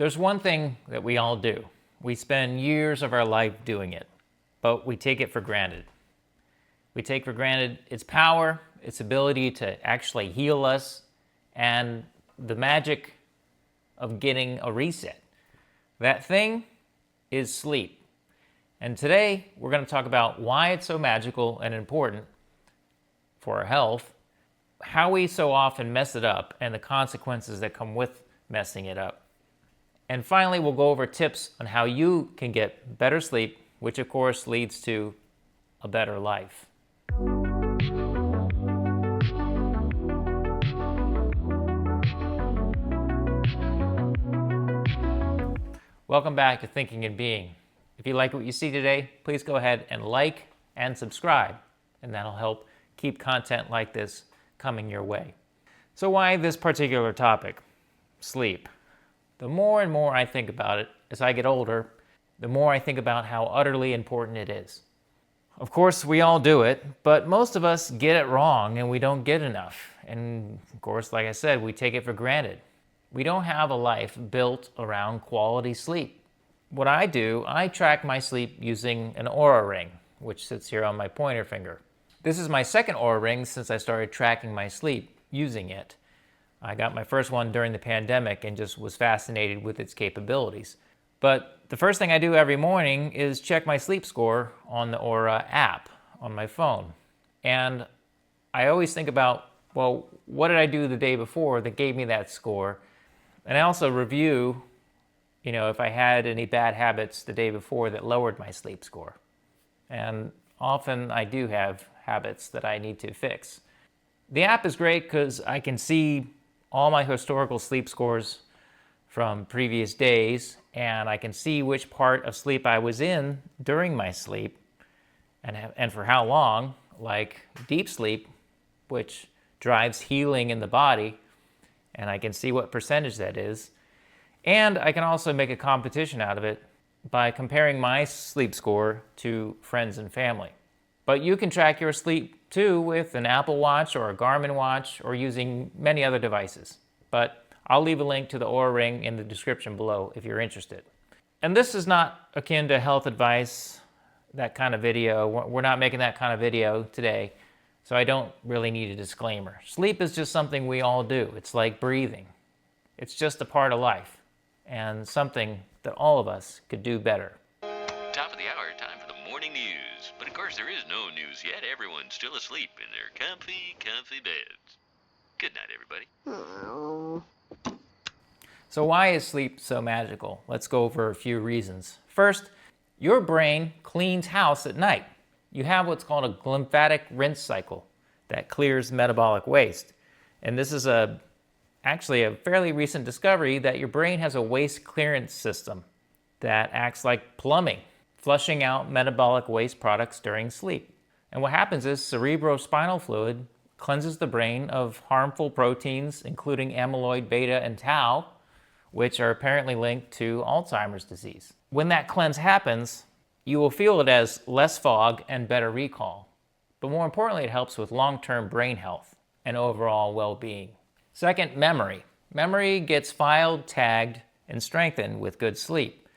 There's one thing that we all do. We spend years of our life doing it, but we take it for granted. We take for granted its power, its ability to actually heal us, and the magic of getting a reset. That thing is sleep. And today we're going to talk about why it's so magical and important for our health, how we so often mess it up, and the consequences that come with messing it up. And finally, we'll go over tips on how you can get better sleep, which of course leads to a better life. Welcome back to Thinking and Being. If you like what you see today, please go ahead and like and subscribe, and that'll help keep content like this coming your way. So why this particular topic? Sleep. The more and more I think about it as I get older, the more I think about how utterly important it is. Of course, we all do it, but most of us get it wrong and we don't get enough. And of course, like I said, we take it for granted. We don't have a life built around quality sleep. What I do, I track my sleep using an Oura ring, which sits here on my pointer finger. This is my second Oura ring since I started tracking my sleep using it. I got my first one during the pandemic and just was fascinated with its capabilities. But the first thing I do every morning is check my sleep score on the Oura app on my phone. And I always think about, well, what did I do the day before that gave me that score? And I also review, if I had any bad habits the day before that lowered my sleep score. And often I do have habits that I need to fix. The app is great because I can see all my historical sleep scores from previous days, and I can see which part of sleep I was in during my sleep and for how long, like deep sleep, which drives healing in the body, and I can see what percentage that is. And I can also make a competition out of it by comparing my sleep score to friends and family. But you can track your sleep too with an Apple Watch or a Garmin watch or using many other devices. But I'll leave a link to the Oura ring in the description below if you're interested. And this is not akin to health advice, that kind of video. We're not making that kind of video today, so I don't really need a disclaimer. Sleep is just something we all do. It's like breathing. It's just a part of life and something that all of us could do better. Top of the hour, time for the morning news. But of course there is no news yet. Everyone's still asleep in their comfy beds. Good night, everybody. Oh. So why is sleep so magical? Let's go over a few reasons. First, your brain cleans house at night. You have what's called a lymphatic rinse cycle that clears metabolic waste. And this is actually a fairly recent discovery that your brain has a waste clearance system that acts like plumbing, flushing out metabolic waste products during sleep. And what happens is cerebrospinal fluid cleanses the brain of harmful proteins, including amyloid beta and tau, which are apparently linked to Alzheimer's disease. When that cleanse happens, you will feel it as less fog and better recall. But more importantly, it helps with long-term brain health and overall well-being. Second, memory. Memory gets filed, tagged, and strengthened with good sleep.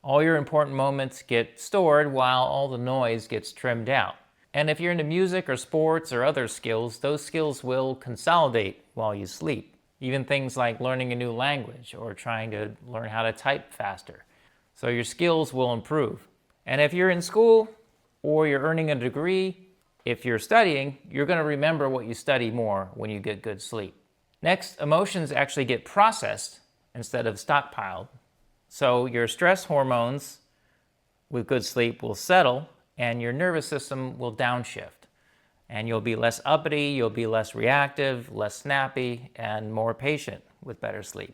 All your important moments get stored while all the noise gets trimmed out. And if you're into music or sports or other skills, those skills will consolidate while you sleep. Even things like learning a new language or trying to learn how to type faster. So your skills will improve. And if you're in school or you're earning a degree, if you're studying, you're going to remember what you study more when you get good sleep. Next, emotions actually get processed instead of stockpiled. So your stress hormones with good sleep will settle and your nervous system will downshift. And you'll be less uppity, you'll be less reactive, less snappy, and more patient with better sleep.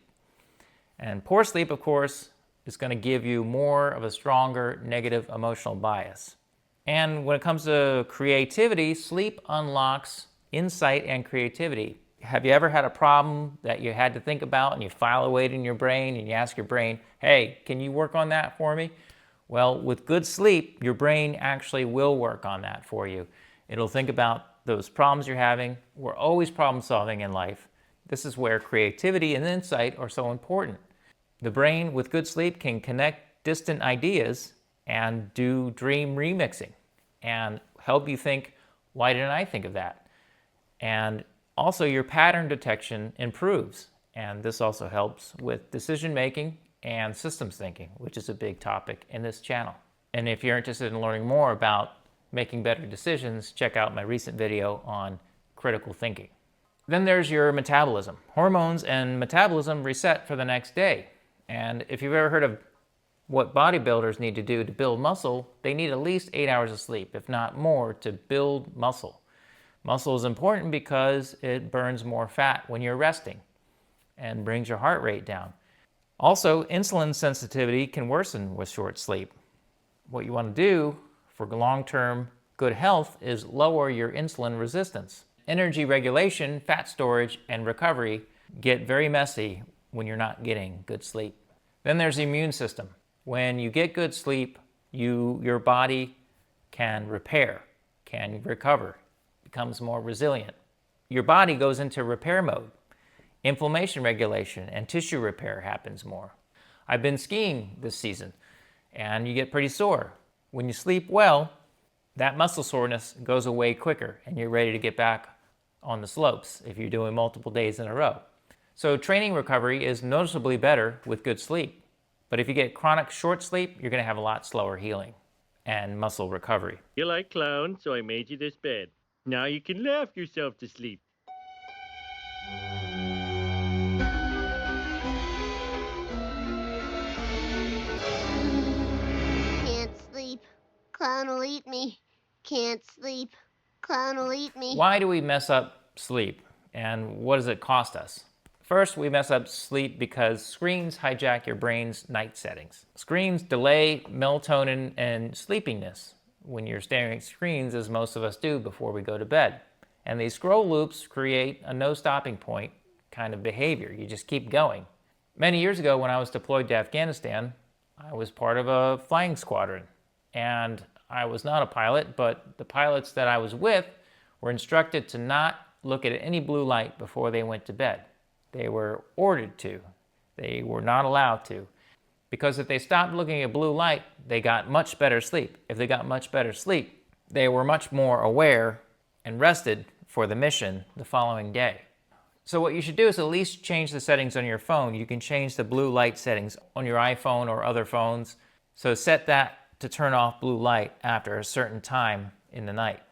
And poor sleep, of course, is going to give you more of a stronger negative emotional bias. And when it comes to creativity, sleep unlocks insight and creativity. Have you ever had a problem that you had to think about and you file away in your brain and you ask your brain, hey, can you work on that for me? Well, with good sleep, your brain actually will work on that for you. It'll think about those problems you're having. We're always problem solving in life. This is where creativity and insight are so important. The brain with good sleep can connect distant ideas and do dream remixing and help you think, why didn't I think of that? And also your pattern detection improves. And this also helps with decision making and systems thinking, which is a big topic in this channel. And if you're interested in learning more about making better decisions, check out my recent video on critical thinking. Then there's your metabolism. Hormones and metabolism reset for the next day. And if you've ever heard of what bodybuilders need to do to build muscle, they need at least 8 hours of sleep, if not more, to build muscle. Muscle is important because it burns more fat when you're resting and brings your heart rate down. Also, insulin sensitivity can worsen with short sleep. What you want to do for long-term good health is lower your insulin resistance. Energy regulation, fat storage, and recovery get very messy when you're not getting good sleep. Then there's the immune system. When you get good sleep, your body can repair, can recover, becomes more resilient. Your body goes into repair mode. Inflammation regulation and tissue repair happens more. I've been skiing this season, and you get pretty sore. When you sleep well, that muscle soreness goes away quicker, and you're ready to get back on the slopes if you're doing multiple days in a row. So training recovery is noticeably better with good sleep. But if you get chronic short sleep, you're going to have a lot slower healing and muscle recovery. You like clowns, so I made you this bed. Now you can laugh yourself to sleep. Can't sleep. Clown will eat me. Can't sleep. Clown will eat me. Why do we mess up sleep, and what does it cost us? First, we mess up sleep because screens hijack your brain's night settings. Screens delay melatonin and sleepiness when you're staring at screens, as most of us do before we go to bed. And these scroll loops create a no stopping point kind of behavior. You just keep going. Many years ago, when I was deployed to Afghanistan, I was part of a flying squadron. And I was not a pilot, but the pilots that I was with were instructed to not look at any blue light before they went to bed. They were ordered to. They were not allowed to. Because if they stopped looking at blue light, they got much better sleep. If they got much better sleep, they were much more aware and rested for the mission the following day. So what you should do is at least change the settings on your phone. You can change the blue light settings on your iPhone or other phones. So set that to turn off blue light after a certain time in the night.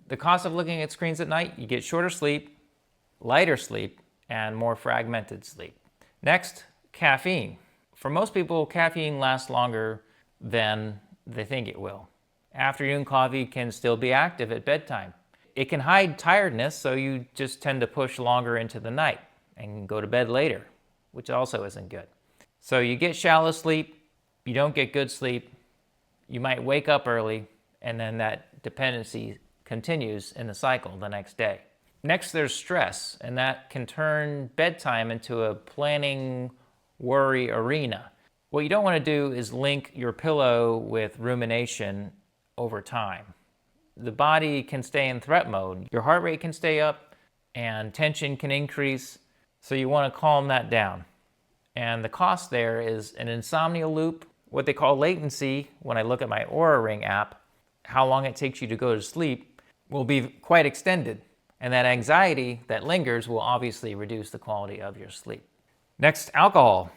The cost of looking at screens at night, you get shorter sleep, lighter sleep, and more fragmented sleep. Next, caffeine. For most people, caffeine lasts longer than they think it will. Afternoon coffee can still be active at bedtime. It can hide tiredness, so you just tend to push longer into the night and go to bed later, which also isn't good. So you get shallow sleep, you don't get good sleep, you might wake up early, and then that dependency continues in the cycle the next day. Next, there's stress, and that can turn bedtime into a planning, worry arena. What you don't want to do is link your pillow with rumination over time. The body can stay in threat mode. Your heart rate can stay up, and tension can increase, so you want to calm that down. And the cost there is an insomnia loop, what they call latency. When I look at my Oura Ring app, how long it takes you to go to sleep will be quite extended. And that anxiety that lingers will obviously reduce the quality of your sleep. Next, alcohol.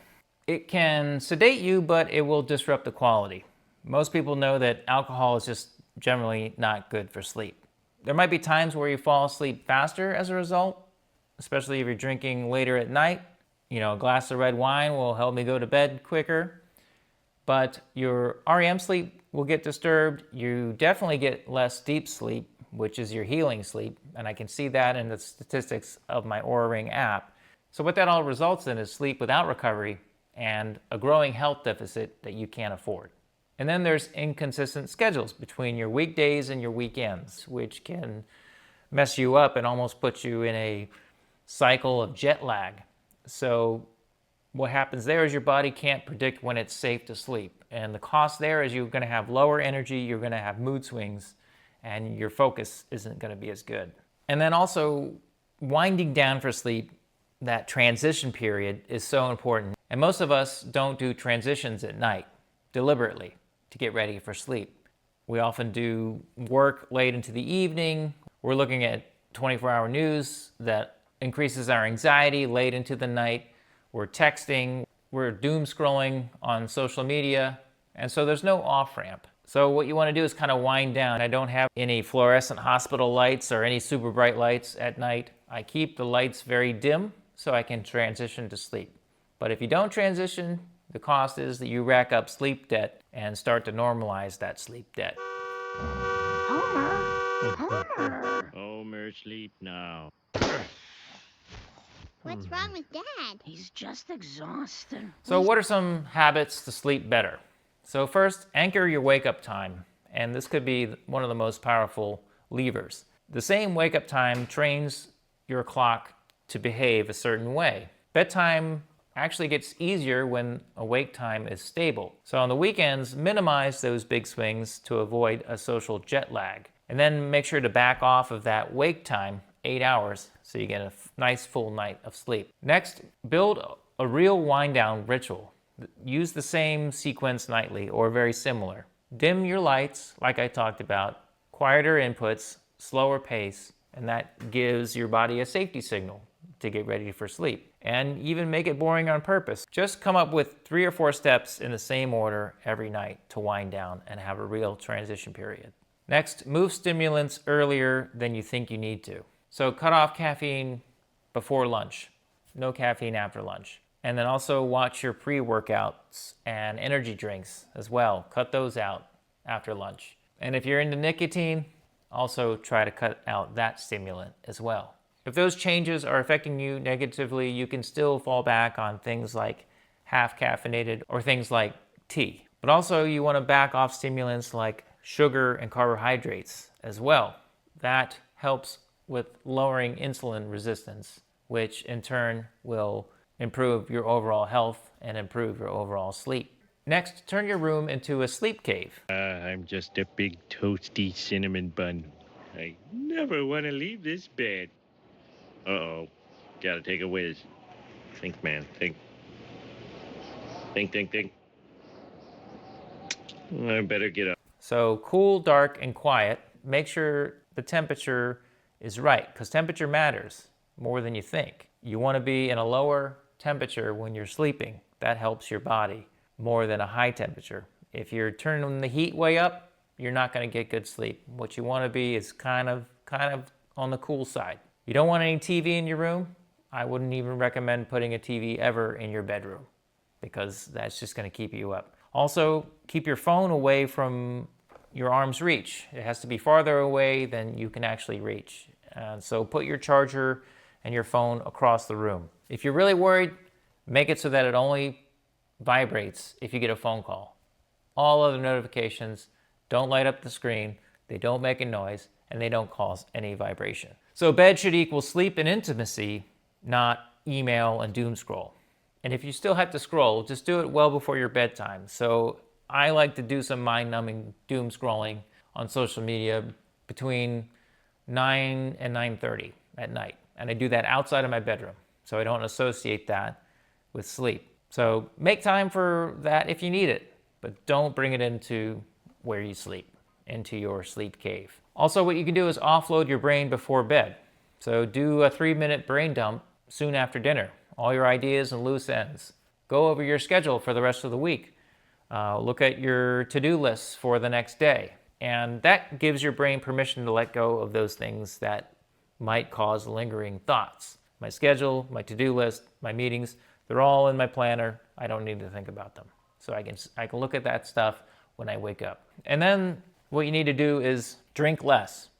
It can sedate you, but it will disrupt the quality. Most people know that alcohol is just generally not good for sleep. There might be times where you fall asleep faster as a result, especially if you're drinking later at night. A glass of red wine will help me go to bed quicker. But your REM sleep will get disturbed. You definitely get less deep sleep, which is your healing sleep, and I can see that in the statistics of my Oura Ring app. So what that all results in is sleep without recovery and a growing health deficit that you can't afford. And then there's inconsistent schedules between your weekdays and your weekends, which can mess you up and almost put you in a cycle of jet lag. So what happens there is your body can't predict when it's safe to sleep. And the cost there is you're going to have lower energy, you're going to have mood swings, and your focus isn't going to be as good. And then also winding down for sleep, that transition period is so important. And most of us don't do transitions at night deliberately to get ready for sleep. We often do work late into the evening. We're looking at 24-hour news that increases our anxiety late into the night. We're texting, we're doom scrolling on social media, and so there's no off-ramp. So what you want to do is kind of wind down. I don't have any fluorescent hospital lights or any super bright lights at night. I keep the lights very dim so I can transition to sleep. But if you don't transition, the cost is that you rack up sleep debt and start to normalize that sleep debt. Homer, sleep now. What's wrong with Dad? He's just exhausted. So what are some habits to sleep better? So first, anchor your wake-up time, and this could be one of the most powerful levers. The same wake-up time trains your clock to behave a certain way. Bedtime actually gets easier when awake time is stable. So on the weekends, minimize those big swings to avoid a social jet lag. And then make sure to back off of that wake time 8 hours so you get a nice full night of sleep. Next, build a real wind down ritual. Use the same sequence nightly or very similar. Dim your lights, like I talked about, quieter inputs, slower pace, and that gives your body a safety signal to get ready for sleep. And even make it boring on purpose. Just come up with 3 or 4 steps in the same order every night to wind down and have a real transition period. Next, move stimulants earlier than you think you need to. So cut off caffeine before lunch. No caffeine after lunch. And then also watch your pre-workouts and energy drinks as well. Cut those out after lunch. And if you're into nicotine, also try to cut out that stimulant as well. If those changes are affecting you negatively, you can still fall back on things like half caffeinated or things like tea. But also you want to back off stimulants like sugar and carbohydrates as well. That helps with lowering insulin resistance, which in turn will improve your overall health and improve your overall sleep. Next, turn your room into a sleep cave. I'm just a big toasty cinnamon bun. I never want to leave this bed. Uh-oh. Gotta take a whiz. Think, man. Think. Think. I better get up. So cool, dark, and quiet. Make sure the temperature is right, because temperature matters more than you think. You want to be in a lower temperature when you're sleeping. That helps your body more than a high temperature. If you're turning the heat way up, you're not going to get good sleep. What you want to be is kind of on the cool side. You don't want any TV in your room. I wouldn't even recommend putting a TV ever in your bedroom because that's just going to keep you up. Also, keep your phone away from your arm's reach. It has to be farther away than you can actually reach. So put your charger and your phone across the room. If you're really worried, make it so that it only vibrates if you get a phone call. All other notifications don't light up the screen, they don't make a noise, and they don't cause any vibration. So bed should equal sleep and intimacy, not email and doom scroll. And if you still have to scroll, just do it well before your bedtime. So I like to do some mind-numbing doom scrolling on social media between 9 and 9:30 at night. And I do that outside of my bedroom, so I don't associate that with sleep. So make time for that if you need it, but don't bring it into where you sleep, into your sleep cave. Also, what you can do is offload your brain before bed. So do a 3-minute brain dump soon after dinner. All your ideas and loose ends. Go over your schedule for the rest of the week. Look at your to-do lists for the next day. And that gives your brain permission to let go of those things that might cause lingering thoughts. My schedule, my to-do list, my meetings, they're all in my planner. I don't need to think about them. So I can look at that stuff when I wake up. And then what you need to do is drink less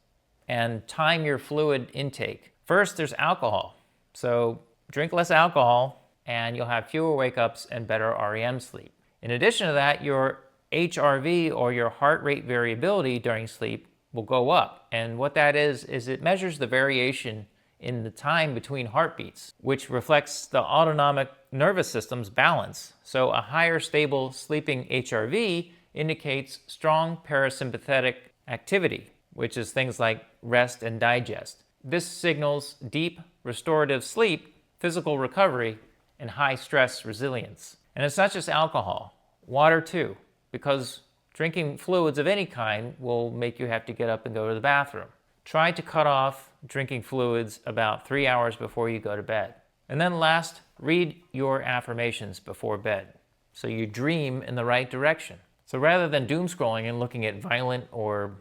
and time your fluid intake. First, there's alcohol. So drink less alcohol and you'll have fewer wake-ups and better REM sleep. In addition to that, your HRV or your heart rate variability during sleep will go up. And what that is it measures the variation in the time between heartbeats, which reflects the autonomic nervous system's balance. So a higher stable sleeping HRV indicates strong parasympathetic activity, which is things like rest and digest. This signals deep restorative sleep, physical recovery, and high stress resilience. And it's not just alcohol, water too, because drinking fluids of any kind will make you have to get up and go to the bathroom. Try to cut off drinking fluids about 3 hours before you go to bed. And then last, read your affirmations before bed so you dream in the right direction. So rather than doom scrolling and looking at violent or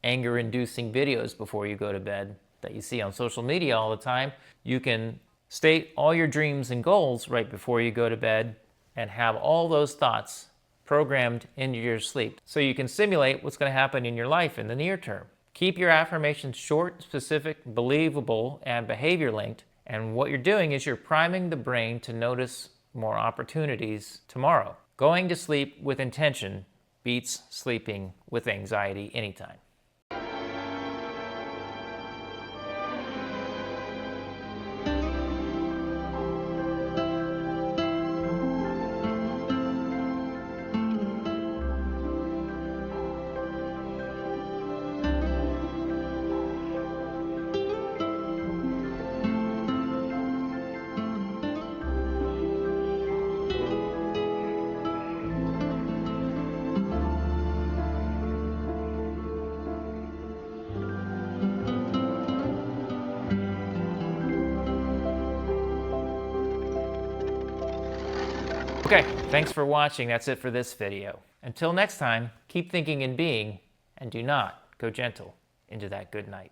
anger-inducing videos before you go to bed that you see on social media all the time, you can state all your dreams and goals right before you go to bed and have all those thoughts programmed into your sleep so you can simulate what's going to happen in your life in the near term. Keep your affirmations short, specific, believable, and behavior linked. And what you're doing is you're priming the brain to notice more opportunities tomorrow. Going to sleep with intention beats sleeping with anxiety anytime. Okay, thanks for watching. That's it for this video. Until next time, keep thinking and being, and do not go gentle into that good night.